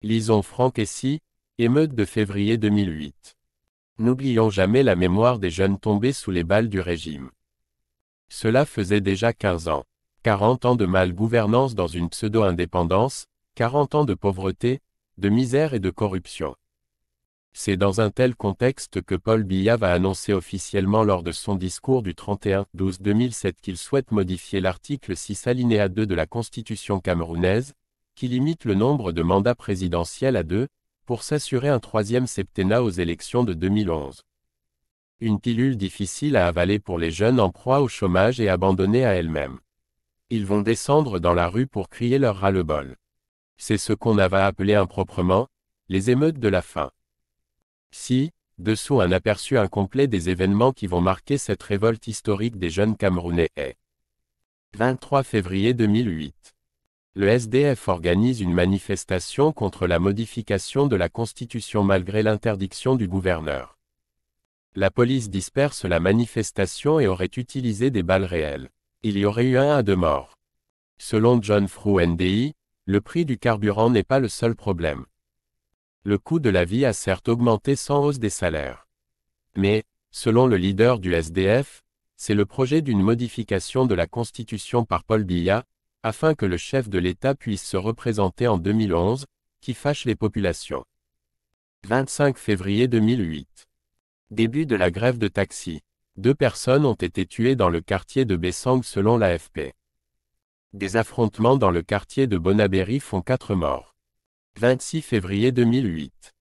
Lisons Franck Essy, émeute de février 2008. N'oublions jamais la mémoire des jeunes tombés sous les balles du régime. Cela faisait déjà 15 ans. 40 ans de mal-gouvernance dans une pseudo-indépendance, 40 ans de pauvreté, de misère et de corruption. C'est dans un tel contexte que Paul Biya va annoncer officiellement lors de son discours du 31/12/2007 qu'il souhaite modifier l'article 6 alinéa 2 de la Constitution camerounaise, qui limite le nombre de mandats présidentiels à 2, pour s'assurer un troisième septennat aux élections de 2011. Une pilule difficile à avaler pour les jeunes en proie au chômage et abandonnés à elles-mêmes. Ils vont descendre dans la rue pour crier leur ras-le-bol. C'est ce qu'on va appeler improprement, les émeutes de la faim. Dessous un aperçu incomplet des événements qui vont marquer cette révolte historique des jeunes Camerounais est. 23 février 2008. Le SDF organise une manifestation contre la modification de la Constitution malgré l'interdiction du gouverneur. La police disperse la manifestation et aurait utilisé des balles réelles. Il y aurait eu 1 à 2 morts. Selon John Frou NDI, le prix du carburant n'est pas le seul problème. Le coût de la vie a certes augmenté sans hausse des salaires. Mais, selon le leader du SDF, c'est le projet d'une modification de la Constitution par Paul Biya, afin que le chef de l'État puisse se représenter en 2011, qui fâche les populations. 25 février 2008. Début de la grève de taxi. 2 personnes ont été tuées dans le quartier de Bessang selon l'AFP. Des affrontements dans le quartier de Bonabéry font 4 morts. 26 février 2008.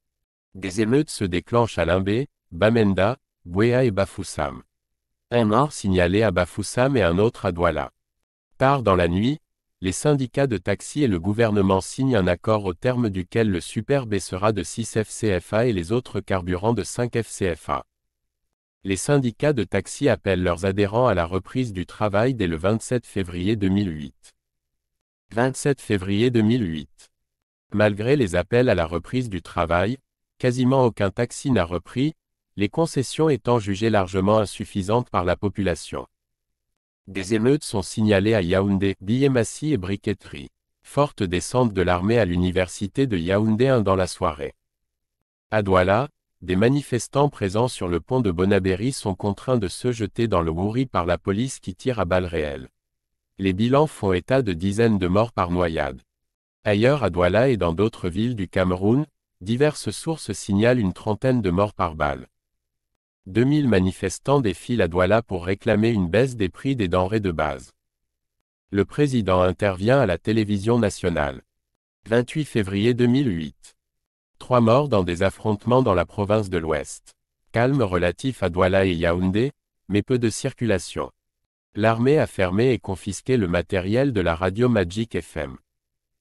Des émeutes se déclenchent à Limbé, Bamenda, Bouéa et Bafoussam. 1 mort signalé à Bafoussam et un autre à Douala. Tard dans la nuit, les syndicats de taxi et le gouvernement signent un accord au terme duquel le super baissera de 6 FCFA et les autres carburants de 5 FCFA. Les syndicats de taxi appellent leurs adhérents à la reprise du travail dès le 27 février 2008. 27 février 2008. Malgré les appels à la reprise du travail, quasiment aucun taxi n'a repris, les concessions étant jugées largement insuffisantes par la population. Des émeutes sont signalées à Yaoundé, Biémassi et Briqueterie. Forte descente de l'armée à l'université de Yaoundé dans la soirée. À Douala, des manifestants présents sur le pont de Bonabéry sont contraints de se jeter dans le Wouri par la police qui tire à balles réelles. Les bilans font état de dizaines de morts par noyade. Ailleurs à Douala et dans d'autres villes du Cameroun, diverses sources signalent une trentaine de morts par balle. 2000 manifestants défilent à Douala pour réclamer une baisse des prix des denrées de base. Le président intervient à la télévision nationale. 28 février 2008. 3 morts dans des affrontements dans la province de l'Ouest. Calme relatif à Douala et Yaoundé, mais peu de circulation. L'armée a fermé et confisqué le matériel de la radio Magic FM.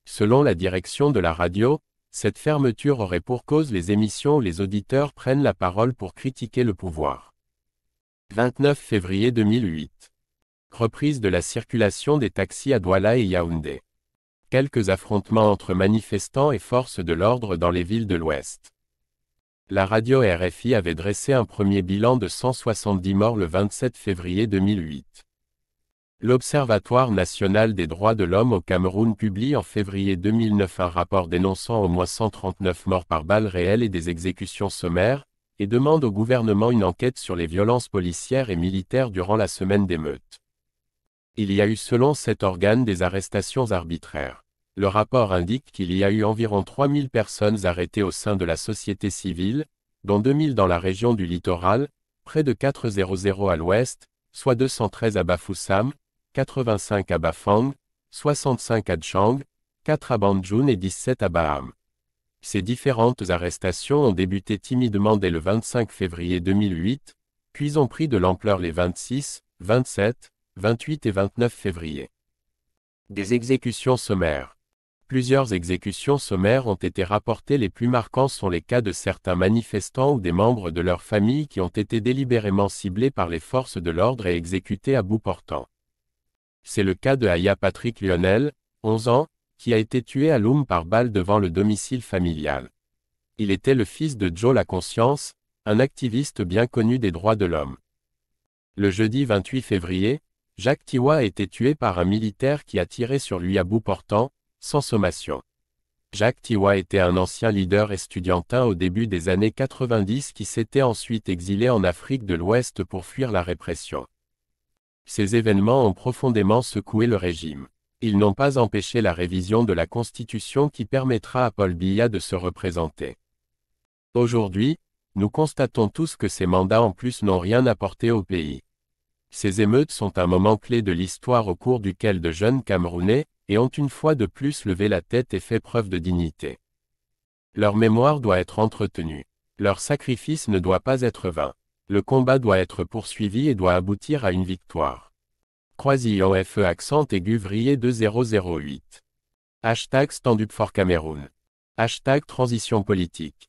Selon la direction de la radio, cette fermeture aurait pour cause les émissions où les auditeurs prennent la parole pour critiquer le pouvoir. 29 février 2008. Reprise de la circulation des taxis à Douala et Yaoundé. Quelques affrontements entre manifestants et forces de l'ordre dans les villes de l'Ouest. La radio RFI avait dressé un premier bilan de 170 morts le 27 février 2008. L'Observatoire national des droits de l'homme au Cameroun publie en février 2009 un rapport dénonçant au moins 139 morts par balles réelles et des exécutions sommaires, et demande au gouvernement une enquête sur les violences policières et militaires durant la semaine d'émeutes. Il y a eu selon cet organe des arrestations arbitraires. Le rapport indique qu'il y a eu environ 3000 personnes arrêtées au sein de la société civile, dont 2000 dans la région du littoral, près de 400 à l'ouest, soit 213 à Bafoussam, 85 à Bafang, 65 à Dchang, 4 à Bandjoun et 17 à Baham. Ces différentes arrestations ont débuté timidement dès le 25 février 2008, puis ont pris de l'ampleur les 26, 27, 28 et 29 février. Des exécutions sommaires. Plusieurs exécutions sommaires ont été rapportées. Les plus marquants sont les cas de certains manifestants ou des membres de leur famille qui ont été délibérément ciblés par les forces de l'ordre et exécutés à bout portant. C'est le cas de Aya Patrick Lionel, 11 ans, qui a été tué à Loum par balle devant le domicile familial. Il était le fils de Joe La Conscience, un activiste bien connu des droits de l'homme. Le jeudi 28 février, Jacques Tiwa a été tué par un militaire qui a tiré sur lui à bout portant, sans sommation. Jacques Tiwa était un ancien leader estudiantin au début des années 90 qui s'était ensuite exilé en Afrique de l'Ouest pour fuir la répression. Ces événements ont profondément secoué le régime. Ils n'ont pas empêché la révision de la Constitution qui permettra à Paul Biya de se représenter. Aujourd'hui, nous constatons tous que ces mandats en plus n'ont rien apporté au pays. Ces émeutes sont un moment clé de l'histoire au cours duquel de jeunes Camerounais, et ont une fois de plus levé la tête et fait preuve de dignité. Leur mémoire doit être entretenue. Leur sacrifice ne doit pas être vain. Le combat doit être poursuivi et doit aboutir à une victoire. Croisillon FE accent aigu vrillé 2008. Hashtag Stand Up for Cameroun. Hashtag Transition politique.